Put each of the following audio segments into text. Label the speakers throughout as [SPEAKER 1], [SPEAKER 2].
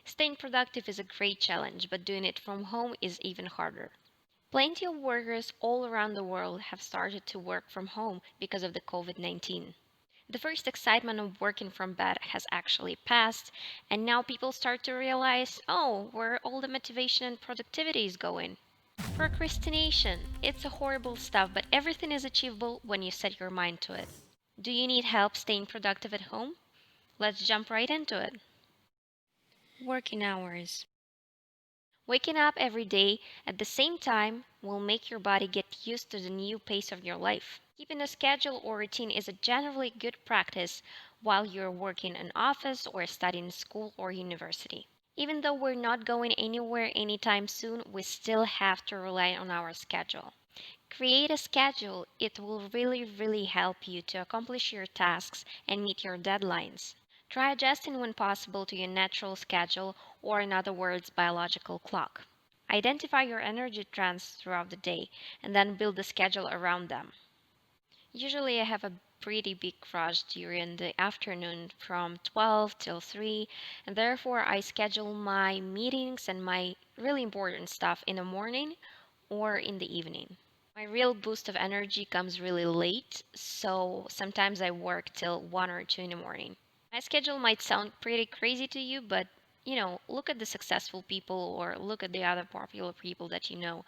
[SPEAKER 1] Staying productive is a great challenge, but doing it from home is even harder. Plenty of workers all around the world have started to work from home because of the COVID-19. The first excitement of working from bed has actually passed, and now people start to realize, oh, where all the motivation and productivity is going. Procrastination. It's a horrible stuff, but everything is achievable when you set your mind to it. Do you need help staying productive at home? Let's jump right into it. Working hours. Waking up every day at the same time will make your body get used to the new pace of your life. Keeping a schedule or routine is a generally good practice while you're working in office or studying in school or university. Even though we're not going anywhere anytime soon, we still have to rely on our schedule. Create a schedule. It will really help you to accomplish your tasks and meet your deadlines. Try adjusting when possible to your natural schedule, or in other words, biological clock. Identify your energy trends throughout the day and then build a schedule around them. Usually, I have a pretty big rush during the afternoon from 12 till 3, and therefore I schedule my meetings and my really important stuff in the morning or in the evening. My real boost of energy comes really late, so sometimes I work till 1 or 2 in the morning. My schedule might sound pretty crazy to you, but look at the successful people or look at the other popular people that you know.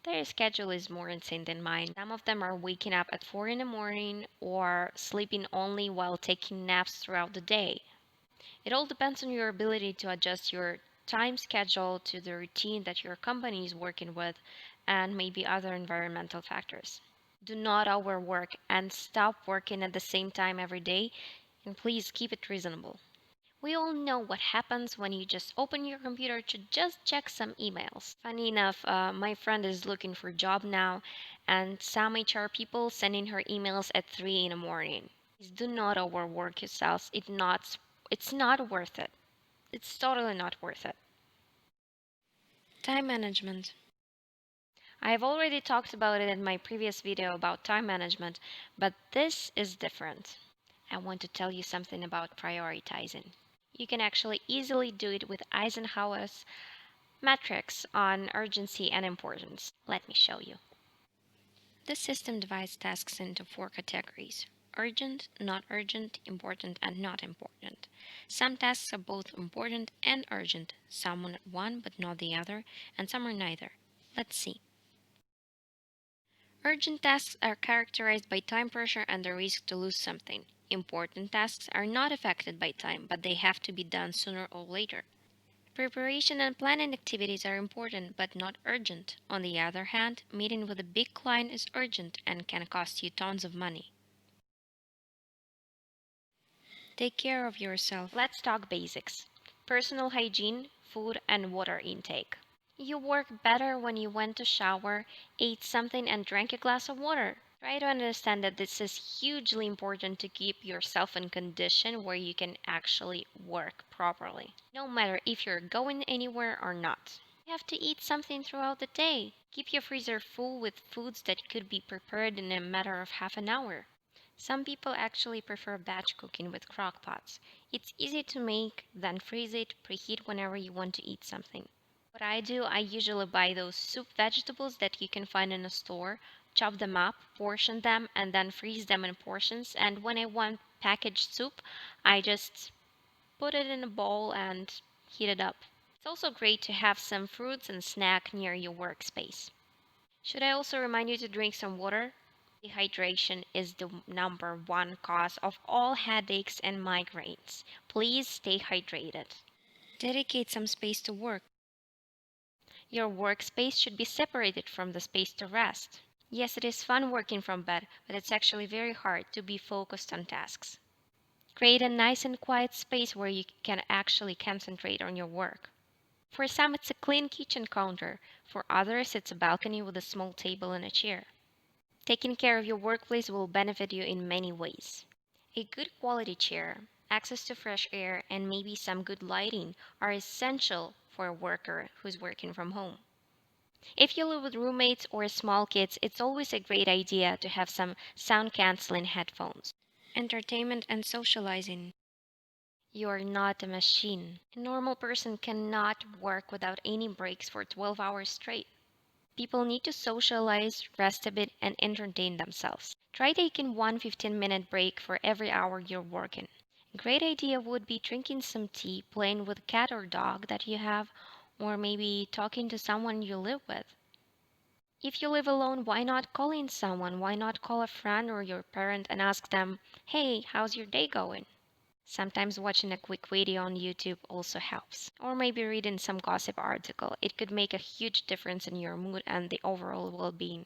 [SPEAKER 1] Their schedule is more insane than mine. Some of them are waking up at 4 in the morning or sleeping only while taking naps throughout the day. It all depends on your ability to adjust your time schedule to the routine that your company is working with and maybe other environmental factors. Do not overwork and stop working at the same time every day, and please keep it reasonable. We all know what happens when you just open your computer to just check some emails. Funny enough, my friend is looking for a job now, and some HR people sending her emails at 3 in the morning. Please do not overwork yourselves. It's not worth it. It's totally not worth it. Time management. I have already talked about it in my previous video about time management, but this is different. I want to tell you something about prioritizing. You can actually easily do it with Eisenhower's matrix on urgency and importance. Let me show you. This system divides tasks into four categories: urgent, not urgent, important, and not important. Some tasks are both important and urgent, some are one but not the other, and some are neither. Let's see. Urgent tasks are characterized by time pressure and the risk to lose something. Important tasks are not affected by time, but they have to be done sooner or later. Preparation and planning activities are important but not urgent. On the other hand, meeting with a big client is urgent and can cost you tons of money. Take care of yourself. Let's talk basics: personal hygiene, food, and water intake. You work better when you went to shower, ate something, and drank a glass of water. Try to understand that this is hugely important to keep yourself in condition where you can actually work properly, no matter if you're going anywhere or not. You have to eat something throughout the day. Keep your freezer full with foods that could be prepared in a matter of half an hour. Some people actually prefer batch cooking with crock pots. It's easy to make, then freeze it, preheat whenever you want to eat something. What I do, I usually buy those soup vegetables that you can find in a store, chop them up, portion them, and then freeze them in portions. And when I want packaged soup, I just put it in a bowl and heat it up. It's also great to have some fruits and snack near your workspace. Should I also remind you to drink some water? Dehydration is the number one cause of all headaches and migraines. Please stay hydrated. Dedicate some space to work. Your workspace should be separated from the space to rest. Yes, it is fun working from bed, but it's actually very hard to be focused on tasks. Create a nice and quiet space where you can actually concentrate on your work. For some, it's a clean kitchen counter. For others, it's a balcony with a small table and a chair. Taking care of your workplace will benefit you in many ways. A good quality chair, access to fresh air, and maybe some good lighting are essential for a worker who's working from home. If you live with roommates or small kids, it's always a great idea to have some sound canceling headphones. Entertainment and socializing. You're not a machine. A normal person cannot work without any breaks for 12 hours straight. People need to socialize, rest a bit, and entertain themselves. Try taking one 15-minute break for every hour you're working. A great idea would be drinking some tea, playing with a cat or dog that you have, or maybe talking to someone you live with. If you live alone, why not call in someone? Why not call a friend or your parent and ask them, hey, how's your day going? Sometimes watching a quick video on YouTube also helps. Or maybe reading some gossip article. It could make a huge difference in your mood and the overall well being.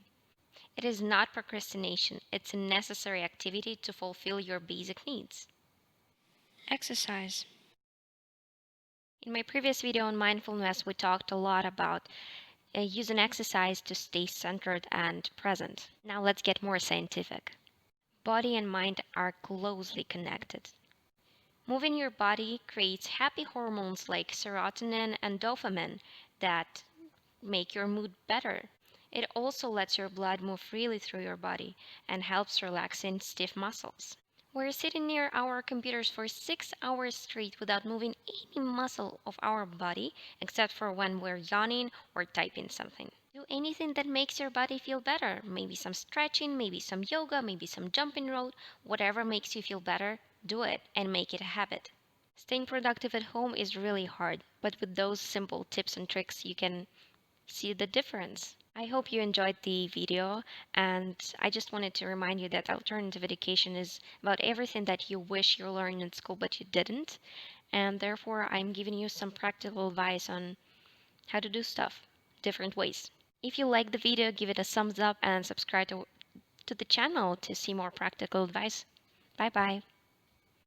[SPEAKER 1] It is not procrastination, it's a necessary activity to fulfill your basic needs. Exercise. In my previous video on mindfulness, we talked a lot about using exercise to stay centered and present. Now let's get more scientific. Body and mind are closely connected. Moving your body creates happy hormones like serotonin and dopamine that make your mood better. It also lets your blood move freely through your body and helps relaxing stiff muscles. We're sitting near our computers for 6 hours straight without moving any muscle of our body except for when we're yawning or typing something. Do anything that makes your body feel better. Maybe some stretching, maybe some yoga, maybe some jumping rope. Whatever makes you feel better, do it and make it a habit. Staying productive at home is really hard, but with those simple tips and tricks, you can see the difference. I hope you enjoyed the video, and I just wanted to remind you that alternative education is about everything that you wish you learned in school but you didn't, and therefore I'm giving you some practical advice on how to do stuff different ways. If you like the video, give it a thumbs up and subscribe to the channel to see more practical advice. Bye bye.